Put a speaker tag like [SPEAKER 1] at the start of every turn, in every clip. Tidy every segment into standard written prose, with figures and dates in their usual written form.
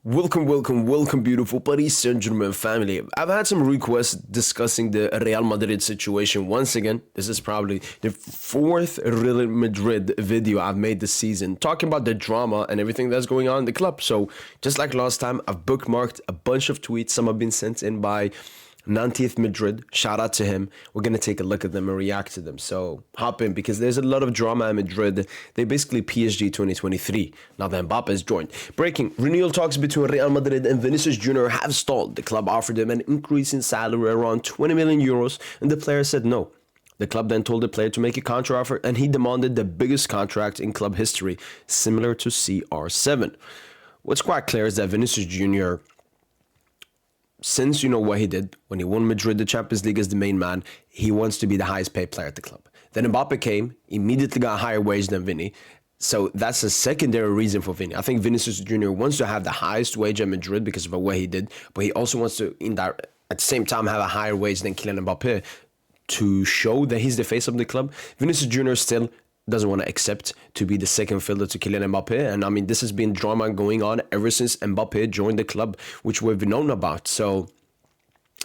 [SPEAKER 1] Welcome, beautiful Paris Saint-Germain family. I've had some requests discussing the Real Madrid situation once again. This is probably the fourth Real Madrid video I've made this season, talking about the drama and everything that's going on in the club. So, just like last time, I've bookmarked a bunch of tweets. Some have been sent in by 90th Madrid. Shout out to him. We're going to take a look at them and react to them. So hop in because there's a lot of drama in Madrid. They basically PSG 2023. Now that Mbappe has joined. Breaking. Renewal talks between Real Madrid and Vinicius Junior have stalled. The club offered him an increase in salary around 20 million euros and the player said no. The club then told the player to make a counter offer and he demanded the biggest contract in club history, similar to CR7. What's quite clear is that Vinicius Junior, since you know what he did when he won Madrid the Champions League as the main man, he wants to be the highest paid player at the club. Then Mbappe came, immediately got a higher wage than Vini. So that's a secondary reason for Vini. I think Vinicius Junior wants to have the highest wage at Madrid because of what he did, but he also wants to, at the same time, have a higher wage than Kylian Mbappe to show that he's the face of the club. Vinicius Junior still doesn't want to accept to be the second fielder to Kylian Mbappe. And I mean, this has been drama going on ever since Mbappe joined the club, which we've known about. So,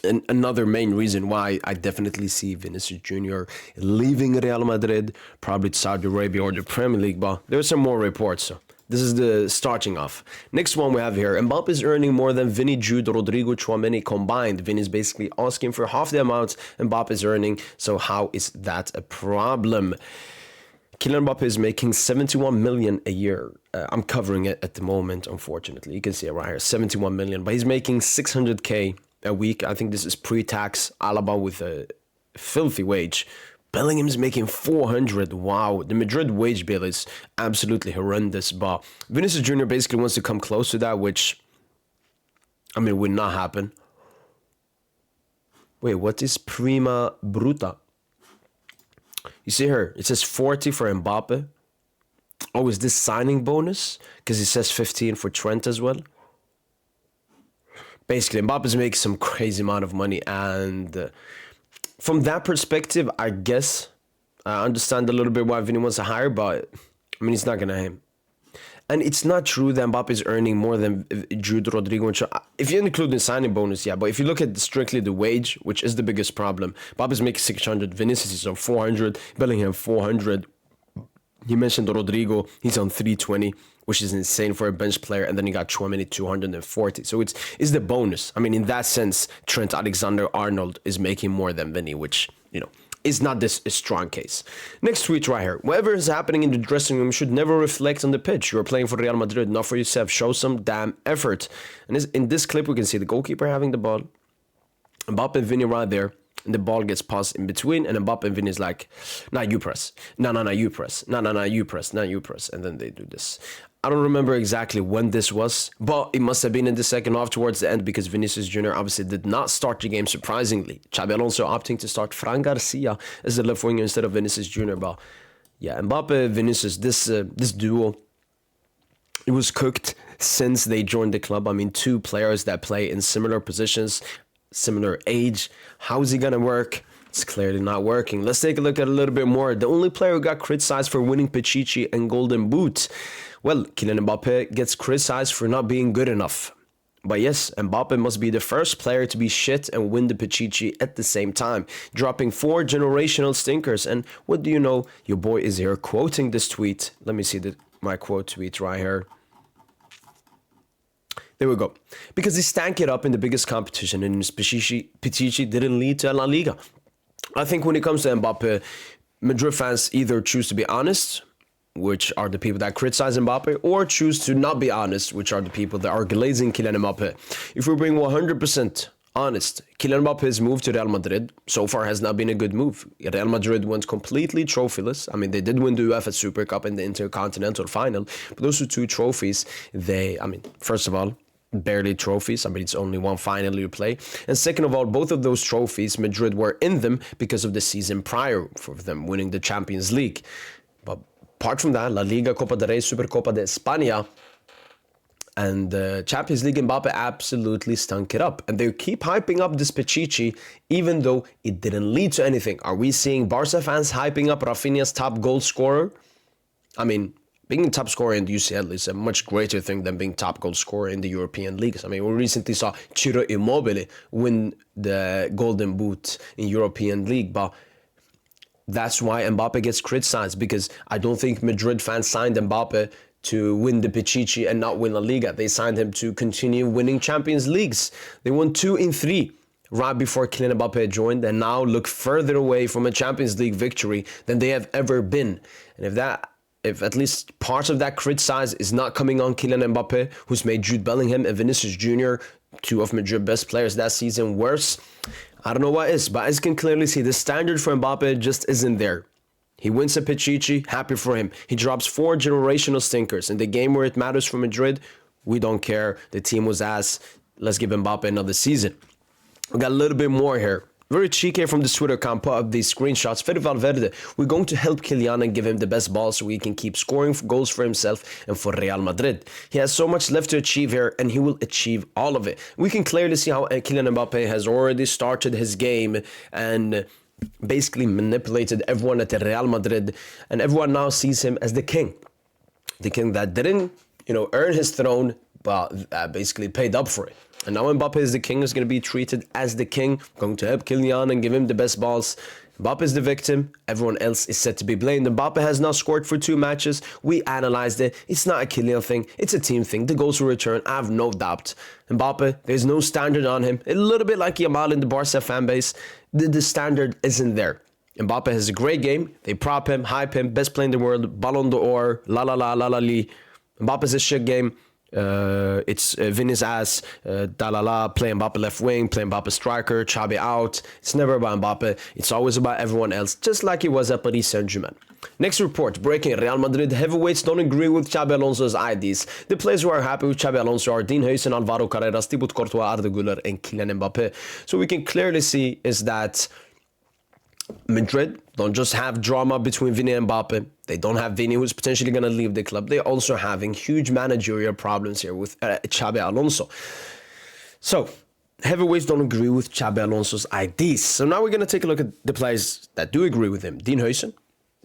[SPEAKER 1] and another main reason why I definitely see Vinicius Junior leaving Real Madrid, probably to Saudi Arabia or the Premier League, but there's some more reports. So this is the starting off. Next one we have here. Mbappe is earning more than Vini, Jude, Rodrigo, Tchouameni combined. Vini is basically asking for half the amount Mbappe is earning. So how is that a problem? Kylian Mbappe is making 71 million a year. I'm covering it at the moment, unfortunately. You can see it right here, 71 million. But he's making 600k a week. I think this is pre-tax. Alaba with a filthy wage. Bellingham's making 400. Wow. The Madrid wage bill is absolutely horrendous. But Vinicius Junior basically wants to come close to that, which, I mean, would not happen. Wait, what is Prima Bruta? You see here, it says 40 for Mbappe. Oh, is this signing bonus? Because it says 15 for Trent as well. Basically, Mbappe's making some crazy amount of money. And from that perspective, I guess I understand a little bit why Vini wants to hire. But, I mean, it's not going to him. And it's not true that Mbappe is earning more than Jude, Rodrigo, and if you include the signing bonus, yeah. But if you look at strictly the wage, which is the biggest problem, Mbappe's making 600, Vinicius is on 400, Bellingham 400. You mentioned Rodrigo, he's on 320, which is insane for a bench player. And then you got Tchouameni 240. So it's the bonus. I mean, in that sense, Trent Alexander-Arnold is making more than Vini, which, you know, is not this a strong case. Next tweet right here. Whatever is happening in the dressing room should never reflect on the pitch. You're playing for Real Madrid, not for yourself. Show some damn effort. And in this clip, we can see the goalkeeper having the ball. Mbappe and Vini right there. And the ball gets passed in between. And Mbappe and Vini is like, nah, you press. No, you press. No, you press. No, you press. And then they do this. I don't remember exactly when this was, but it must have been in the second half towards the end because Vinicius Junior obviously did not start the game, surprisingly. Xabi Alonso opting to start Fran Garcia as the left winger instead of Vinicius Junior. But yeah, Mbappe, Vinicius, this duo, it was cooked since they joined the club. I mean, two players that play in similar positions, similar age. How is it going to work? It's clearly not working. Let's take a look at a little bit more. The only player who got criticized for winning Pichichi and Golden Boot. Well, Kylian Mbappe gets criticized for not being good enough. But yes, Mbappe must be the first player to be shit and win the Pichichi at the same time, dropping 4 generational stinkers. And what do you know? Your boy is here quoting this tweet. Let me see my quote tweet right here. There we go. Because he stank it up in the biggest competition and Pichichi didn't lead to La Liga. I think when it comes to Mbappe, Madrid fans either choose to be honest, which are the people that criticize Mbappe, or choose to not be honest, which are the people that are glazing Kylian Mbappe. If we're being 100% honest, Kylian Mbappe's move to Real Madrid so far has not been a good move. Real Madrid went completely trophyless. I mean, they did win the UEFA Super Cup and the Intercontinental Final, but those are 2 trophies. First of all, barely trophies. I mean, it's only one final you play. And second of all, both of those trophies, Madrid were in them because of the season prior for them winning the Champions League. But apart from that, La Liga, Copa del Rey, Supercopa de España, and the Champions League, Mbappe absolutely stunk it up. And they keep hyping up this Pichichi, even though it didn't lead to anything. Are we seeing Barca fans hyping up Rafinha's top goal scorer? I mean, being top scorer in the UCL is a much greater thing than being top goal scorer in the European leagues. I mean, we recently saw Ciro Immobile win the Golden Boot in European League, but that's why Mbappe gets criticized, because I don't think Madrid fans signed Mbappe to win the Pichichi and not win La Liga. They signed him to continue winning Champions Leagues. They won 2 in 3 right before Kylian Mbappe joined, and now look further away from a Champions League victory than they have ever been. And if at least part of that criticize is not coming on Kylian Mbappe, who's made Jude Bellingham and Vinicius Junior, 2 of Madrid's best players that season, worse, I don't know what is. But as you can clearly see, the standard for Mbappe just isn't there. He wins a Pichichi, happy for him. He drops 4 generational stinkers. In the game where it matters for Madrid, we don't care. The team was ass. Let's give Mbappe another season. We got a little bit more here. Very cheeky from the Twitter account, put up these screenshots. Fede Valverde, we're going to help Kylian and give him the best ball so he can keep scoring goals for himself and for Real Madrid. He has so much left to achieve here, and he will achieve all of it. We can clearly see how Kylian Mbappe has already started his game and basically manipulated everyone at Real Madrid, and everyone now sees him as the king. The king that didn't, earn his throne, but basically paid up for it. And now Mbappe is the king, is going to be treated as the king, going to help Kylian and give him the best balls. Mbappe is the victim. Everyone else is said to be blamed. Mbappe has not scored for 2 matches. We analyzed it. It's not a Kylian thing. It's a team thing. The goals will return. I have no doubt. Mbappe, there's no standard on him. A little bit like Yamal in the Barca fan base. The standard isn't there. Mbappe has a great game. They prop him, hype him, best player in the world, Ballon d'Or, la la la la la li. Mbappe's a shit game. It's Vini's ass, Dalala, play Mbappe left wing, play Mbappe striker, Xabi out. It's never about Mbappe. It's always about everyone else, just like it was at Paris Saint-Germain. Next report, breaking: Real Madrid heavyweights don't agree with Xabi Alonso's IDs. The players who are happy with Xabi Alonso are Dean Huijsen, Alvaro Carreras, Thibaut Courtois, Arda Güler, and Kylian Mbappe. So we can clearly see is that Madrid don't just have drama between Vini and Mbappe. They don't have Vini, who's potentially going to leave the club. They're also having huge managerial problems here with Xabi Alonso. So, heavyweights don't agree with Xabi Alonso's IDs. So now we're going to take a look at the players that do agree with him. Dean Huijsen,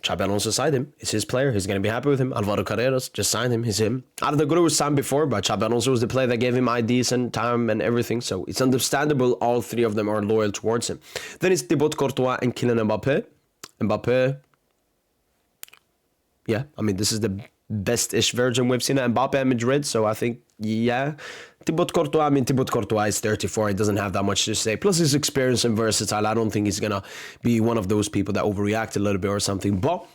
[SPEAKER 1] Xabi Alonso signed him. It's his player. He's going to be happy with him. Alvaro Carreras just signed him. He's him. Arda Güler was signed before, but Xabi Alonso was the player that gave him IDs and time and everything. So it's understandable all 3 of them are loyal towards him. Then it's Thibaut Courtois and Kylian Mbappe. Mbappe, yeah, I mean, this is the best-ish version we've seen at Mbappe at Madrid. So I think, yeah. Thibaut Courtois is 34. He doesn't have that much to say. Plus, he's experienced and versatile. I don't think he's going to be one of those people that overreact a little bit or something. But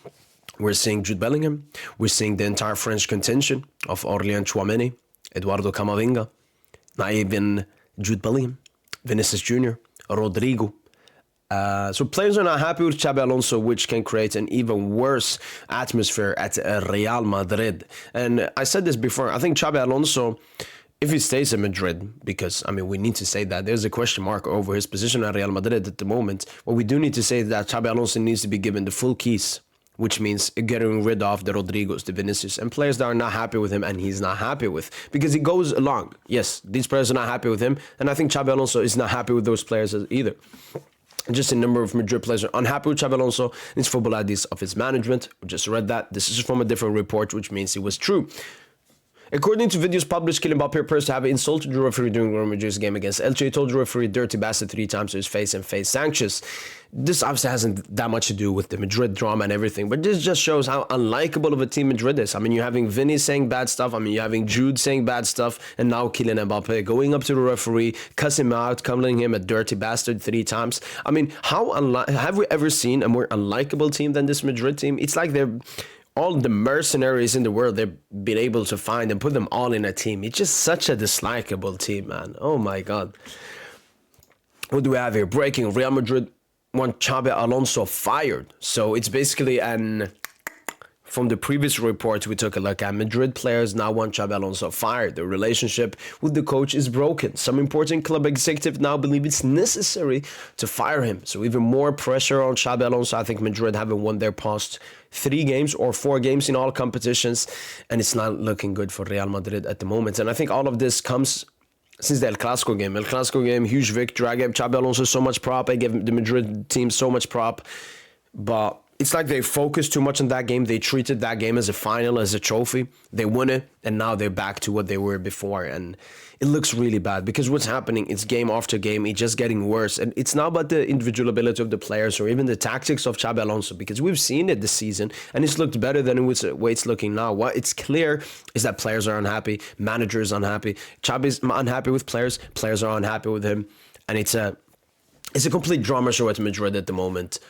[SPEAKER 1] we're seeing Jude Bellingham. We're seeing the entire French contention of Aurélien Tchouameni, Eduardo Camavinga, not even Jude Bellingham, Vinicius Junior, Rodrigo. So players are not happy with Xabi Alonso, which can create an even worse atmosphere at Real Madrid. And I said this before, I think Xabi Alonso, if he stays in Madrid, because, I mean, we need to say that there's a question mark over his position at Real Madrid at the moment. What we do need to say is that Xabi Alonso needs to be given the full keys, which means getting rid of the Rodrigos, the Vinicius, and players that are not happy with him and he's not happy with. Because he goes along. Yes, these players are not happy with him, and I think Xabi Alonso is not happy with those players either. Just a number of Madrid players are unhappy with Xabi Alonso and his football ideas of his management. We just read that. This is from a different report, which means it was true. According to videos published, Kylian Mbappe appears to have insulted the referee during Real Madrid's game against Elche. He told the referee dirty bastard 3 times to his face and faced sanctions. This obviously hasn't that much to do with the Madrid drama and everything, but this just shows how unlikable of a team Madrid is. I mean, you're having Vini saying bad stuff. I mean, you're having Jude saying bad stuff, and now Kylian Mbappe going up to the referee, cussing him out, calling him a dirty bastard 3 times. I mean, have we ever seen a more unlikable team than this Madrid team? It's like they're all the mercenaries in the world they've been able to find and put them all in a team. It's just such a dislikable team, man. Oh my God. What do we have here? Breaking: Real Madrid want Xabi Alonso fired. So it's basically from the previous reports we took a look at, Madrid players now want Xabi Alonso fired. The relationship with the coach is broken. Some important club executives now believe it's necessary to fire him. So even more pressure on Xabi Alonso. I think Madrid haven't won their past 3 games or 4 games in all competitions, and it's not looking good for Real Madrid at the moment. And I think all of this comes since the El Clasico game. El Clasico game, huge victory. I gave Xabi Alonso so much prop. I gave the Madrid team so much prop. But it's like they focused too much on that game. They treated that game as a final, as a trophy. They won it, and now they're back to what they were before. And it looks really bad because what's happening, it's game after game. It's just getting worse. And it's not about the individual ability of the players or even the tactics of Xabi Alonso, because we've seen it this season, and it's looked better than the way it's looking now. What it's clear is that players are unhappy, managers unhappy, Xabi's unhappy with players, players are unhappy with him. And it's a complete drama show at Madrid at the moment.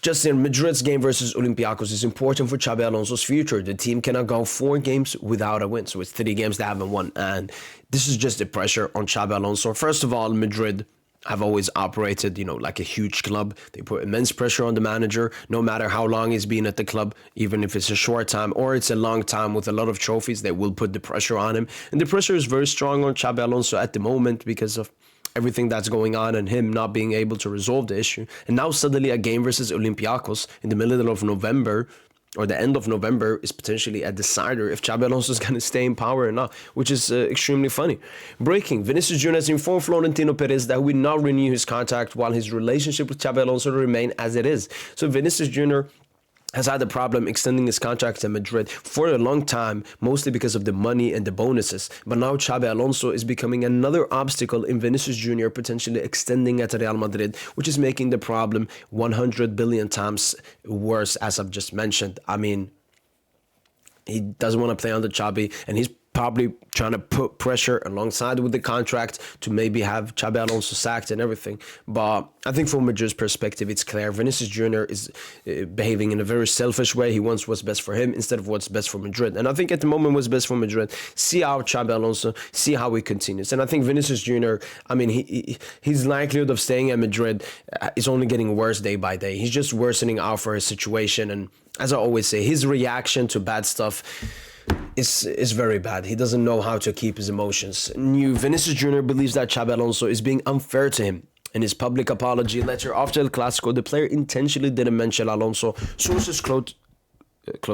[SPEAKER 1] Just in Madrid's game versus Olympiacos is important for Xabi Alonso's future. The team cannot go 4 games without a win. So it's 3 games they haven't won. And this is just the pressure on Xabi Alonso. First of all, Madrid have always operated, like a huge club. They put immense pressure on the manager, no matter how long he's been at the club, even if it's a short time or it's a long time with a lot of trophies, they will put the pressure on him. And the pressure is very strong on Xabi Alonso at the moment because of everything that's going on and him not being able to resolve the issue. And now suddenly a game versus Olympiacos in the middle of November or the end of November is potentially a decider if Xabi Alonso is going to stay in power or not, which is extremely funny. Breaking, Vinicius Junior has informed Florentino Perez that he will not renew his contract while his relationship with Xabi Alonso will remain as it is. So Vinicius Junior has had a problem extending his contract to Madrid for a long time, mostly because of the money and the bonuses. But now Xabi Alonso is becoming another obstacle in Vinicius Junior potentially extending at Real Madrid, which is making the problem 100 billion times worse, as I've just mentioned. I mean, he doesn't want to play under Xabi, and he's probably trying to put pressure alongside with the contract to maybe have Xabi Alonso sacked and everything. But I think from Madrid's perspective, it's clear. Vinicius Junior is behaving in a very selfish way. He wants what's best for him instead of what's best for Madrid. And I think at the moment what's best for Madrid, see how Xabi Alonso, see how he continues. And I think Vinicius Junior, I mean, his likelihood of staying at Madrid is only getting worse day by day. He's just worsening out for his situation. And as I always say, his reaction to bad stuff is very bad. He doesn't know how to keep his emotions. Vinicius Junior believes that Xabi Alonso is being unfair to him. In his public apology letter after El Clasico, the player intentionally didn't mention Alonso. Sources close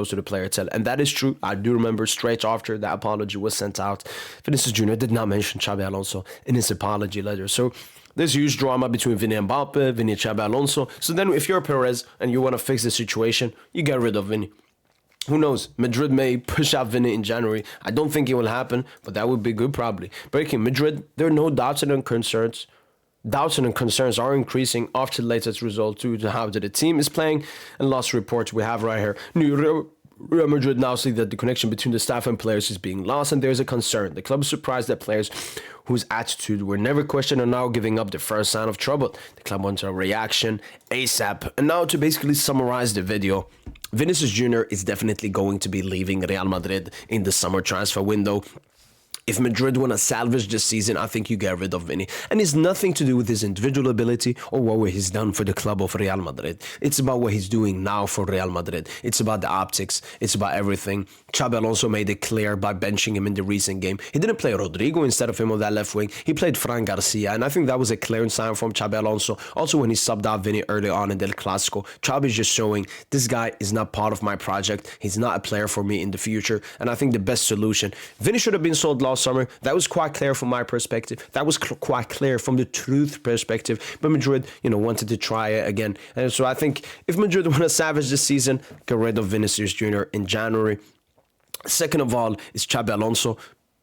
[SPEAKER 1] to the player tell, and that is true. I do remember straight after the apology was sent out, Vinicius Junior did not mention Xabi Alonso in his apology letter. So there's huge drama between Vini and Mbappe, Vini and Xabi Alonso. So then if you're Perez and you want to fix the situation, you get rid of Vini. Who knows? Madrid may push out Vini in January. I don't think it will happen, but that would be good probably. Breaking, Madrid, there are no doubts and concerns. Doubts and concerns are increasing after the latest result due to how the team is playing. And last report we have right here. Real Madrid now see that the connection between the staff and players is being lost, and there's a concern. The club is surprised that players whose attitude were never questioned are now giving up the first sign of trouble. The club wants a reaction ASAP. And now to basically summarize the video, Vinicius Junior is definitely going to be leaving Real Madrid in the summer transfer window. If Madrid want to salvage this season, I think you get rid of Vini. And it's nothing to do with his individual ability or what he's done for the club of Real Madrid. It's about what he's doing now for Real Madrid. It's about the optics. It's about everything. Xabi Alonso made it clear by benching him in the recent game. He didn't play Rodrigo instead of him on that left wing. He played Fran Garcia, and I think that was a clear sign from Xabi Alonso. Also, when he subbed out Vini early on in El Clasico, Xabi is just showing this guy is not part of my project. He's not a player for me in the future, and I think the best solution, Vini should have been sold last summer. That was quite clear from my perspective. That was quite clear from the truth perspective. But Madrid, wanted to try it again. And so I think if Madrid want to savage this season, get rid of Vinicius Junior in January. Second of all is Xabi Alonso.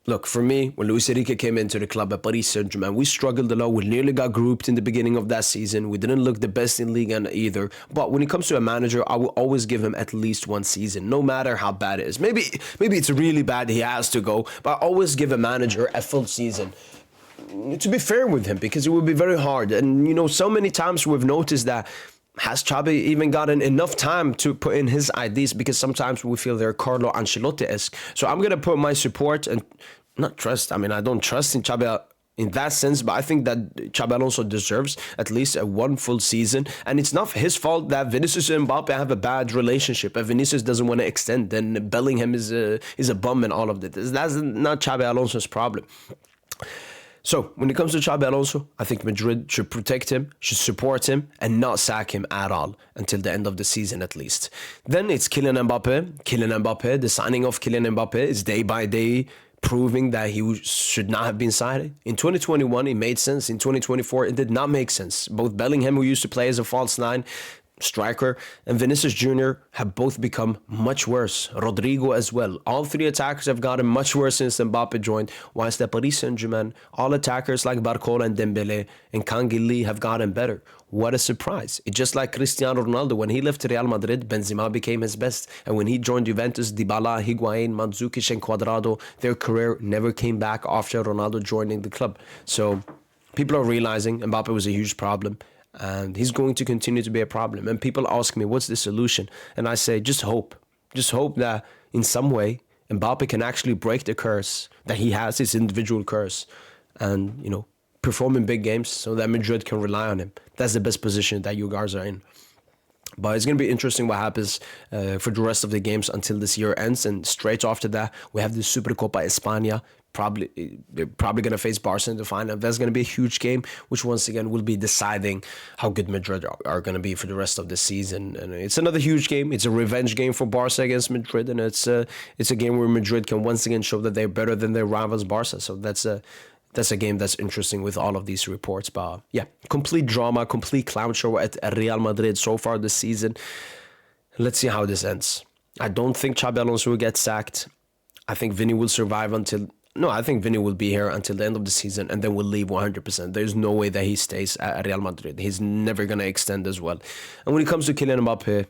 [SPEAKER 1] Look, for me, when Luis Enrique came into the club at Paris Saint-Germain, we struggled a lot. We nearly got grouped in the beginning of that season. We didn't look the best in Liga either. But when it comes to a manager, I will always give him at least one season, no matter how bad it is. Maybe it's really bad, he has to go. But I always give a manager a full season. To be fair with him, because it would be very hard. And, so many times we've noticed that has Xabi even gotten enough time to put in his ideas? Because sometimes we feel they're Carlo Ancelotti-esque. So I'm going to put my support and not trust. I mean, I don't trust in Xabi in that sense, but I think that Xabi Alonso deserves at least a one full season. And it's not his fault that Vinicius and Mbappe have a bad relationship. If Vinicius doesn't want to extend, then Bellingham is a bum and all of that. That's not Xabi Alonso's problem. So, when it comes to Xabi Alonso, I think Madrid should protect him, should support him, and not sack him at all until the end of the season at least. Then it's Kylian Mbappe. Kylian Mbappe, the signing of Kylian Mbappe is day by day proving that he should not have been signed. In 2021, it made sense. In 2024, it did not make sense. Both Bellingham, who used to play as a false nine, striker, and Vinicius Junior have both become much worse. Rodrigo as well. All three attackers have gotten much worse since Mbappe joined, whilst at Paris Saint-Germain, all attackers like Barcola and Dembele and Kangili have gotten better. What a surprise. It's just like Cristiano Ronaldo. When he left Real Madrid, Benzema became his best. And when he joined Juventus, Dybala, Higuain, Mandzukic, and Cuadrado, their career never came back after Ronaldo joining the club. So people are realizing Mbappe was a huge problem. And he's going to continue to be a problem. And people ask me, what's the solution? And I say, just hope. Just hope that in some way, Mbappe can actually break the curse that he has, his individual curse, and, perform in big games so that Madrid can rely on him. That's the best position that you guys are in. But it's going to be interesting what happens for the rest of the games until this year ends. And straight after that, we have the Supercopa España. They're probably going to face Barca in the final. That's going to be a huge game, which once again will be deciding how good Madrid are going to be for the rest of the season. And it's another huge game. It's a revenge game for Barca against Madrid, and it's a game where Madrid can once again show that they're better than their rivals Barca. So that's a game that's interesting with all of these reports. But yeah, complete drama, complete clown show at Real Madrid so far this season. Let's see how this ends. I don't think Xabi Alonso will get sacked. I think Vini will survive until... No, I think Vini will be here until the end of the season and then will leave 100%. There's no way that he stays at Real Madrid. He's never going to extend as well. And when it comes to Kylian Mbappe,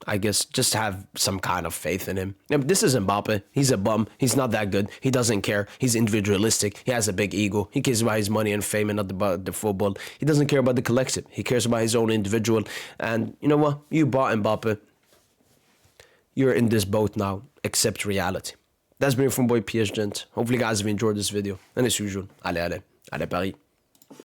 [SPEAKER 1] I guess just have some kind of faith in him. This is Mbappe. He's a bum. He's not that good. He doesn't care. He's individualistic. He has a big ego. He cares about his money and fame and not about the football. He doesn't care about the collective. He cares about his own individual. And you know what? You bought Mbappe. You're in this boat now. Accept reality. That's been from boy PS Gent. Hopefully you guys have enjoyed this video. And as usual, allez Paris.